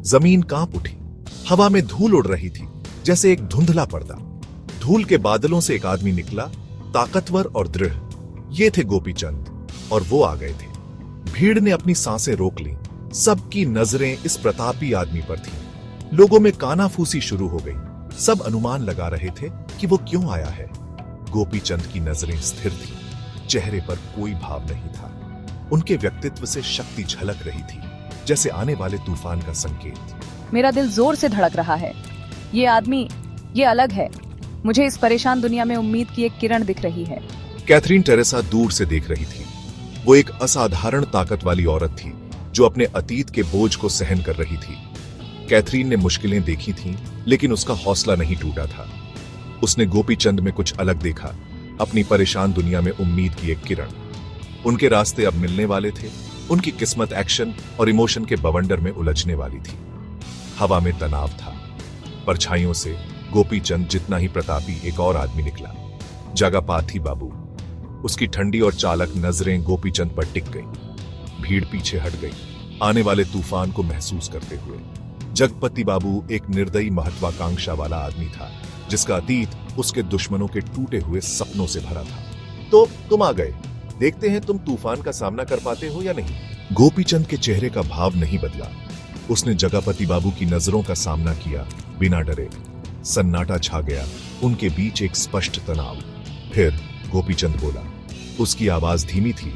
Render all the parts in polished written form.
जमीन कांप उठी। हवा में धूल उड़ रही थी, जैसे एक धुंधला पर्दा। धूल के बादलों से एक आदमी निकला, ताकतवर और दृढ़। ये थे गोपीचंद, और वो आ गए थे। भीड़ ने अपनी सांसें रोक ली। सबकी नजरें इस प्रतापी आदमी पर थीं। लोगों में कानाफूसी शुरू हो गई। सब अनुमान लगा रहे थे कि वो क्यों आया है। गोपीचंद की नजरें स्थिर थीं। चेहरे पर कोई भाव नहीं था। उनके व्यक्तित्व से शक्ति झलक रही थी, जैसे आने वाले तूफान का संकेत। मेरा दिल जोर से धड़क रहा है। ये आदमी, ये अलग है। मुझे इस परेशान दुनिया में उम्मीद की एक किरण दिख रही है। कैथरीन टेरेसा दूर से देख रही थी। वो एक असाधारण ताकत वाली औरत थी, जो अपने अतीत के बोझ को सहन कर रही थी। कैथरीन ने मुश्किलें देखी थीं, लेकिन उसका हौसला नहीं टूटा था। उसने गोपीचंद में कुछ अलग देखा, अपनी परेशान दुनिया में उम्मीद की एक किरण। उनके रास्ते अब मिलने वाले थे। उनकी किस्मत एक्शन और इमोशन के बवंडर में उलझने वाली थी। हवा में तनाव था। परछाइयों से गोपीचंद जितना ही प्रतापी एक और आदमी निकला, जगापाथी बाबू। उसकी ठंडी और चालक नजरें गोपीचंद पर टिक गईं। भीड़ पीछे हट गई, आने वाले तूफान को महसूस करते हुए। जगपति बाबू एक निर्दयी महत्वाकांक्षा वाला आदमी था, जिसका अतीत उसके दुश्मनों के टूटे हुए सपनों से भरा था। तो तुम आ गए। देखते हैं तुम तूफान का सामना कर पाते हो या नहीं। गोपीचंद के चेहरे का भाव नहीं बदला। उसने जगापति बाबू की नजरों का सामना किया, बिना डरे। सन्नाटा छा गया, उनके बीच एक स्पष्ट तनाव। फिर गोपीचंद बोला। उसकी आवाज धीमी थी,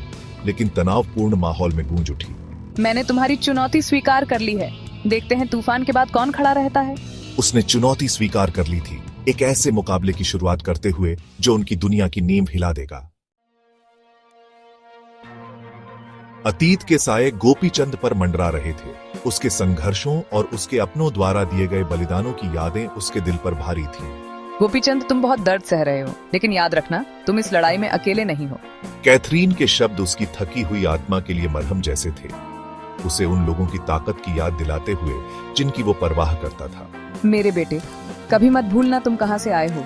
लेकिन तनावपूर्ण माहौल में गूंज उठी। मैंने तुम्हारी चुनौती स्वीकार कर ली है। देखते हैं तूफान के बाद कौन खड़ा रहता है। उसने चुनौती स्वीकार कर ली थी, एक ऐसे मुकाबले की शुरुआत करते हुए जो उनकी दुनिया की नींव हिला देगा। अतीत के साये गोपीचंद पर मंडरा रहे थे। उसके संघर्षों और उसके अपनों द्वारा दिए गए बलिदानों की यादें उसके दिल पर भारी थीं। गोपीचंद, तुम बहुत दर्द सह रहे हो, लेकिन याद रखना, तुम इस लड़ाई में अकेले नहीं हो। कैथरीन के शब्द उसकी थकी हुई आत्मा के लिए मरहम जैसे थे। उसे उन लोगों की ताकत की याद दिलाते हुए जिनकी वो परवाह करता था। मेरे बेटे, कभी मत भूलना तुम कहां से आए हो।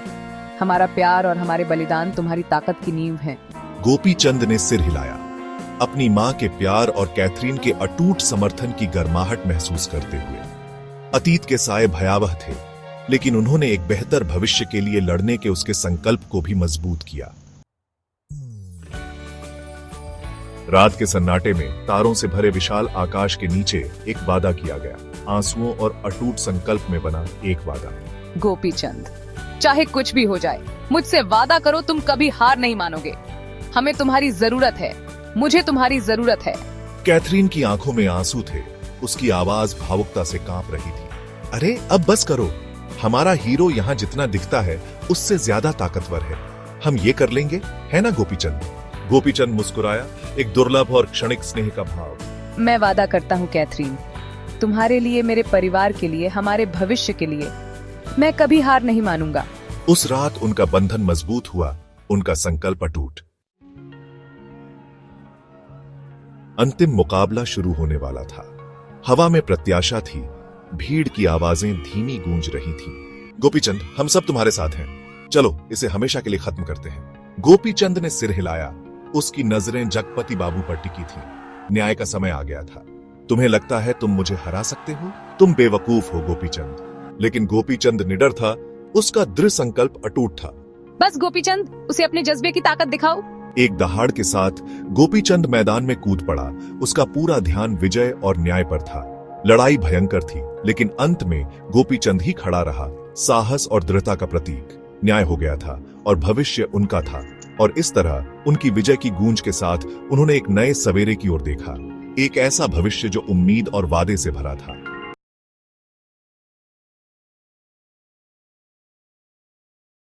हमारा प्यार और हमारे बलिदान तुम्हारी ताकत की नींव है। गोपीचंद ने सिर हिलाया, अपनी मां के प्यार और कैथरीन के अटूट समर्थन की गर्माहट महसूस करते हुए। अतीत के साये भयावह थे, लेकिन उन्होंने एक बेहतर भविष्य के लिए लड़ने के उसके संकल्प को भी मजबूत किया। रात के सन्नाटे में तारों से भरे विशाल आकाश के नीचे एक वादा किया गया, आंसुओं और अटूट संकल्प में बना एक वादा। गोपीचंद, चाहे कुछ भी हो जाए, मुझसे वादा करो तुम कभी हार नहीं मानोगे। हमें तुम्हारी जरूरत है, मुझे तुम्हारी जरूरत है। कैथरीन की आंखों में आंसू थे, उसकी आवाज भावुकता से कांप रही थी। अरे अब बस करो, हमारा हीरो यहाँ जितना दिखता है उससे ज्यादा ताकतवर है। हम ये कर लेंगे, है ना गोपीचंद? गोपीचंद मुस्कुराया, एक दुर्लभ और क्षणिक स्नेह का भाव। मैं वादा करता हूँ कैथरीन, तुम्हारे लिए, मेरे परिवार के लिए, हमारे भविष्य के लिए मैं कभी हार नहीं मानूंगा। उस रात उनका बंधन मजबूत हुआ, उनका संकल्प अटूट। अंतिम मुकाबला शुरू होने वाला था। हवा में प्रत्याशा थी, भीड़ की आवाजें धीमी गूंज रही थीं। गोपीचंद, हम सब तुम्हारे साथ हैं। चलो इसे हमेशा के लिए खत्म करते हैं। गोपीचंद ने सिर हिलाया, उसकी नजरें जगपति बाबू पर टिकी थीं। न्याय का समय आ गया था। तुम्हें लगता है तुम मुझे हरा सकते हो? तुम बेवकूफ हो गोपीचंद। लेकिन गोपीचंद निडर था, उसका दृढ़ संकल्प अटूट था। बस गोपीचंद, उसे अपने जज्बे की ताकत दिखाओ। एक दहाड़ के साथ गोपीचंद मैदान में कूद पड़ा। उसका पूरा ध्यान विजय और न्याय पर था। लड़ाई भयंकर थी, लेकिन अंत में गोपीचंद ही खड़ा रहा, साहस और दृढ़ता का प्रतीक। न्याय हो गया था और भविष्य उनका था। और इस तरह उनकी विजय की गूंज के साथ उन्होंने एक नए सवेरे की ओर देखा, एक ऐसा भविष्य जो उम्मीद और वादे से भरा था।